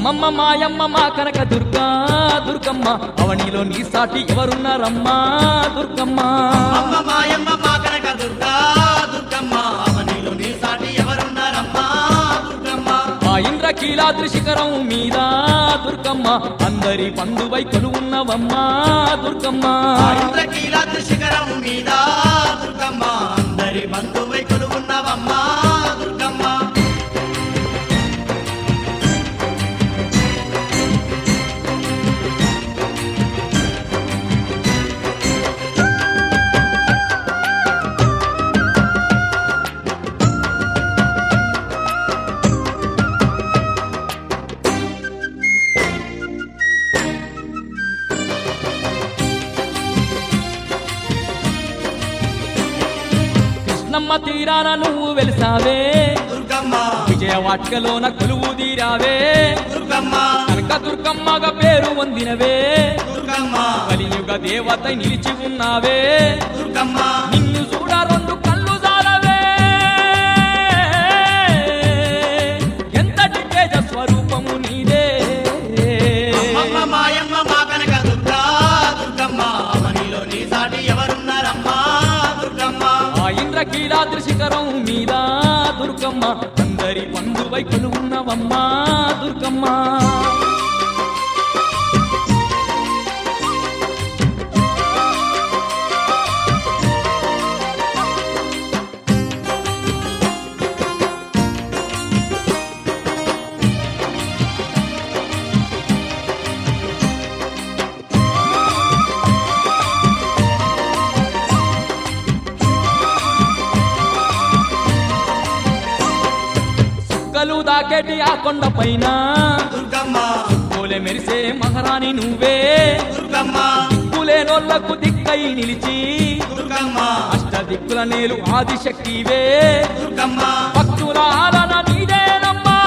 అమ్మమ్మ మాయమ్మ మా కనక దుర్గా దుర్గమ్మ అవనిలో నీ సాటి ఎవరున్నారమ్మా దుర్గమ్మ అమ్మ మాయమ్మ మా కనక దుర్గా దుర్గమ్మ అవనిలో నీ సాటి ఎవరున్నారమ్మా దుర్గమ్మ ఆ ఇంద్రకీలాద్రి శిఖరం మీద దుర్గమ్మ అందరి బంధువై కొలువున్నవమ్మా దుర్గమ్మ ఆ ఇంద్రకీలాద్రి శిఖరం మీద దుర్గమ్మ అందరి బంధువై కొలువున్నవమ్మా దుర్గమ్మ కృష్ణమ్మ తీరాన నువ్వు వెలిసావే దుర్గమ్మ విజయవాటికలోన కొలువు తీరావే దుర్గమ్మ కనక దుర్గమ్మగా పేరు పొందినవే దుర్గమ్మ కలియుగ దేవత నిలిచి ఉన్నావే దుర్గమ్మ నిన్ను చూడ రెండు కళ్ళు జాలవే ఎంతటి తేజ స్వరూపము నీదే అమ్మ మాయమ్మ మా కనక దుర్గా దుర్గమ్మ అవనిలో నీ సాటి ఎవరున్నారమ్మా దుర్గమ్మ ఆ ఇంద్రకీలాద్రి శిఖరం మీద దుర్గమ్మ అందరి బంధువై కొలువున్నవమ్మా దుర్గమ్మ చుక్కలు దాకేటి ఆ కొండ పైన దుర్గమ్మ పోలే మెరిసే మహారాణి నువ్వే దుర్గమ్మ దిక్కులేనోళ్లకు దిక్కై నిలిచి దుర్గమ్మ అష్ట దిక్కుల నేలు ఆదిశక్తివే దుర్గమ్మ భక్తుల ఆలన నీదేనమ్మా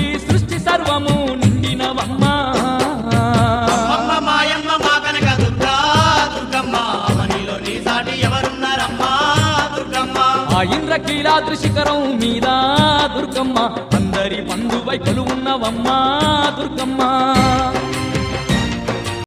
ఈ సృష్టి సర్వము నిండినవమ్మా అమ్మ మాయమ్మ మా కనక దుర్గా దుర్గమ్మ అవనిలో నీ సాటి ఎవరున్నారమ్మా దుర్గమ్మ ఆ ఇంద్రకీలాద్రి శిఖరం మీద దుర్గమ్మ అందరి బంధువై కొలువున్నవమ్మా దుర్గమ్మ